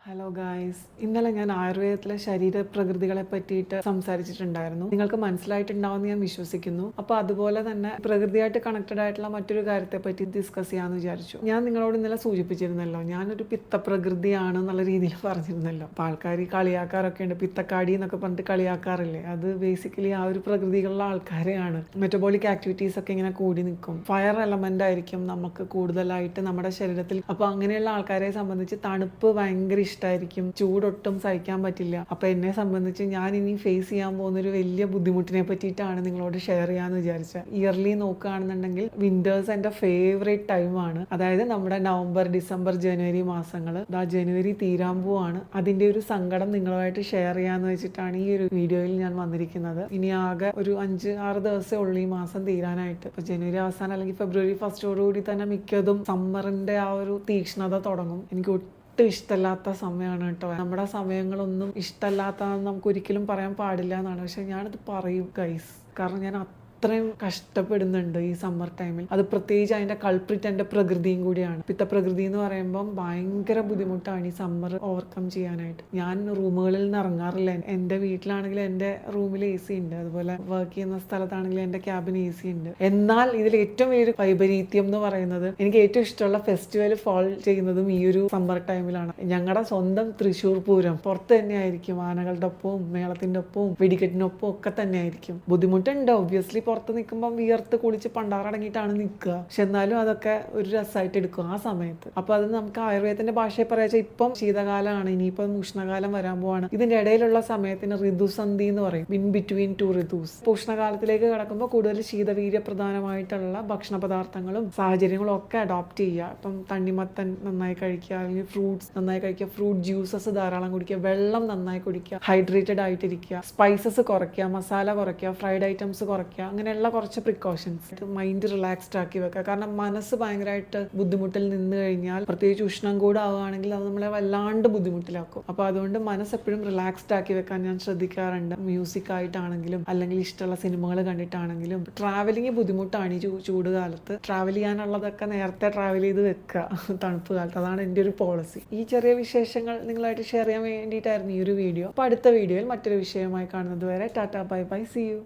Hello guys, ഇന്നലെ ഞാൻ ആയുർവേദത്തിലെ ശരീരപ്രകൃതികളെ പറ്റിയിട്ട് സംസാരിച്ചിട്ടുണ്ടായിരുന്നു. നിങ്ങൾക്ക് മനസ്സിലായിട്ടുണ്ടാവുമെന്ന് ഞാൻ വിശ്വസിക്കുന്നു. അപ്പോൾ അതുപോലെ തന്നെ പ്രകൃതിയായിട്ട് കണക്റ്റഡ് ആയിട്ടുള്ള മറ്റൊരു കാര്യത്തെ പറ്റി ഡിസ്കസ് ചെയ്യാമെന്ന് വിചാരിച്ചു. ഞാൻ നിങ്ങളോട് ഇന്നലെ സൂചിപ്പിച്ചിരുന്നല്ലോ, ഞാനൊരു പിത്തപ്രകൃതിയാണ് എന്നുള്ള രീതിയിൽ പറഞ്ഞിരുന്നല്ലോ. അപ്പോൾ ആൾക്കാർ കളിയാക്കാറൊക്കെ ഉണ്ട്, പിത്തക്കാടി എന്നൊക്കെ പറഞ്ഞിട്ട് കളിയാക്കാറില്ലേ. അത് ബേസിക്കലി ആ ഒരു പ്രകൃതികളുള്ള ആൾക്കാരെയാണ്. മെറ്റബോളിക് ആക്ടിവിറ്റീസ് ഒക്കെ ഇങ്ങനെ കൂടി നിൽക്കും. ഫയർ എലമെന്റ് ആയിരിക്കും നമുക്ക് കൂടുതലായിട്ട് നമ്മുടെ ശരീരത്തിൽ. അപ്പോൾ അങ്ങനെയുള്ള ആൾക്കാരെ സംബന്ധിച്ച് തണുപ്പ് ഭയങ്കര ഇഷ്ടമായിരിക്കും, ചൂടൊട്ടും സഹിക്കാൻ പറ്റില്ല. അപ്പോൾ എന്നെ സംബന്ധിച്ച് ഞാൻ ഇനി ഫേസ് ചെയ്യാൻ പോകുന്ന ഒരു വലിയ ബുദ്ധിമുട്ടിനെ പറ്റിയിട്ടാണ് നിങ്ങളോട് ഷെയർ ചെയ്യാമെന്ന് വിചാരിച്ചത്. ഇയർലി നോക്കുകയാണെന്നുണ്ടെങ്കിൽ വിന്റേഴ്സ് എൻ്റെ ഫേവറേറ്റ് ടൈമാണ്. അതായത് നമ്മുടെ നവംബർ, ഡിസംബർ, ജനുവരി മാസങ്ങൾ. ജനുവരി തീരാൻ പോവാണ്. അതിൻ്റെ ഒരു സങ്കടം നിങ്ങളുമായിട്ട് ഷെയർ ചെയ്യാമെന്ന് വെച്ചിട്ടാണ് ഈ ഒരു വീഡിയോയിൽ ഞാൻ വന്നിരിക്കുന്നത്. ഇനി ആകെ ഒരു 5-6 ദിവസമേ ഉള്ളൂ ഈ മാസം തീരാനായിട്ട്. ഇപ്പോൾ ജനുവരി അവസാനം അല്ലെങ്കിൽ ഫെബ്രുവരി ഫസ്റ്റോടുകൂടി തന്നെ മിക്കതും സമ്മറിൻ്റെ ആ ഒരു തീക്ഷ്ണത തുടങ്ങും. എനിക്ക് ഒട്ടും ഇഷ്ടമല്ലാത്ത സമയമാണ് കേട്ടോ. നമ്മുടെ സമയങ്ങളൊന്നും ഇഷ്ടമല്ലാത്തതെന്ന് നമുക്ക് ഒരിക്കലും പറയാൻ പാടില്ല എന്നാണ്. പക്ഷെ ഞാനത് പറയും ഗൈസ്, കാരണം ഞാൻ അത്രയും കഷ്ടപ്പെടുന്നുണ്ട് ഈ സമ്മർ ടൈമിൽ. അത് പ്രത്യേകിച്ച് അതിൻ്റെ കൾപ്രിറ്റ് എൻ്റെ പ്രകൃതിയും കൂടിയാണ്. പിത്തപ്രകൃതി എന്ന് പറയുമ്പം ഭയങ്കര ബുദ്ധിമുട്ടാണ് ഈ സമ്മർ ഓവർകം ചെയ്യാനായിട്ട്. ഞാൻ റൂമുകളിൽ നിന്ന് ഇറങ്ങാറില്ല. എൻ്റെ വീട്ടിലാണെങ്കിൽ എൻ്റെ റൂമിൽ AC ഉണ്ട്, അതുപോലെ വർക്ക് ചെയ്യുന്ന സ്ഥലത്താണെങ്കിൽ എൻ്റെ ക്യാബിന് AC ഉണ്ട്. എന്നാൽ ഇതിൽ ഏറ്റവും വലിയൊരു വൈപരീത്യം എന്ന് പറയുന്നത്, എനിക്ക് ഏറ്റവും ഇഷ്ടമുള്ള ഫെസ്റ്റിവൽ ഫോൾ ചെയ്യുന്നതും ഈ ഒരു സമ്മർ ടൈമിലാണ്. ഞങ്ങളുടെ സ്വന്തം തൃശ്ശൂർ പൂരം പുറത്ത് തന്നെയായിരിക്കും. ആനകളുടെ ഒപ്പവും മേളത്തിൻ്റെ ഒപ്പവും വെടിക്കെട്ടിനൊപ്പവും ഒക്കെ തന്നെയായിരിക്കും. ബുദ്ധിമുട്ടുണ്ട് ഒബ്വിയസ്ലി. പുറത്ത് നിൽക്കുമ്പം വിയർത്ത് കുളിച്ച് പണ്ടാറടങ്ങിയിട്ടാണ് നിൽക്കുക. പക്ഷെ എന്നാലും അതൊക്കെ ഒരു രസമായിട്ട് എടുക്കും ആ സമയത്ത്. അപ്പോൾ അത് നമുക്ക് ആയുർവേദത്തിന്റെ ഭാഷയെ പറയാച്ചാൽ ഇപ്പം ശീതകാലമാണ്, ഇനിയിപ്പം ഉഷ്ണകാലം വരാൻ പോവാണ്. ഇതിന്റെ ഇടയിലുള്ള സമയത്തിന് ഋതുസന്ധി എന്ന് പറയും, ഇൻ ബിറ്റ്വീൻ 2 ഋതൂസ്. ഉഷ്ണകാലത്തിലേക്ക് കടക്കുമ്പോൾ കൂടുതൽ ശീതവീര്യപ്രധാനമായിട്ടുള്ള ഭക്ഷണ പദാർത്ഥങ്ങളും സാഹചര്യങ്ങളും ഒക്കെ അഡോപ്റ്റ് ചെയ്യുക. ഇപ്പം തണ്ണിമത്തൻ നന്നായി കഴിക്കുക, അല്ലെങ്കിൽ ഫ്രൂട്ട്സ് നന്നായി കഴിക്കുക, ഫ്രൂട്ട് ജ്യൂസസ് ധാരാളം കുടിക്കുക, വെള്ളം നന്നായി കുടിക്കുക, ഹൈഡ്രേറ്റഡ് ആയിട്ടിരിക്കുക, സ്പൈസസ് കുറയ്ക്കുക, മസാല കുറയ്ക്കുക, ഫ്രൈഡ് ഐറ്റംസ് കുറയ്ക്കുക, അങ്ങനെയുള്ള കുറച്ച് പ്രിക്കോഷൻസ്. മൈൻഡ് റിലാക്സ്ഡ് ആക്കി വെക്കുക. കാരണം മനസ്സ് ഭയങ്കരമായിട്ട് ബുദ്ധിമുട്ടിൽ നിന്ന് കഴിഞ്ഞാൽ, പ്രത്യേകിച്ച് ഉഷ്ണം കൂടെ ആവുകയാണെങ്കിൽ അത് നമ്മളെ വല്ലാണ്ട് ബുദ്ധിമുട്ടിലാക്കും. അപ്പോൾ അതുകൊണ്ട് മനസ്സ് എപ്പോഴും റിലാക്സ്ഡ് ആക്കി വെക്കാൻ ഞാൻ ശ്രദ്ധിക്കാറുണ്ട്. മ്യൂസിക് ആയിട്ടാണെങ്കിലും അല്ലെങ്കിൽ ഇഷ്ടമുള്ള സിനിമകൾ കണ്ടിട്ടാണെങ്കിലും. ട്രാവലിംഗ് ബുദ്ധിമുട്ടാണ് ഈ ചൂട് കാലത്ത്. ട്രാവൽ ചെയ്യാനുള്ളതൊക്കെ നേരത്തെ ട്രാവൽ ചെയ്ത് വെക്കുക തണുപ്പ് കാലത്ത്. അതാണ് എൻ്റെ ഒരു പോളിസി. ഈ ചെറിയ വിശേഷങ്ങൾ നിങ്ങളായിട്ട് ഷെയർ ചെയ്യാൻ വേണ്ടിയിട്ടായിരുന്നു ഈ ഒരു വീഡിയോ. അപ്പോൾ അടുത്ത വീഡിയോയിൽ മറ്റൊരു വിഷയമായി കാണുന്നത് വരെ tata, bye bye, see U.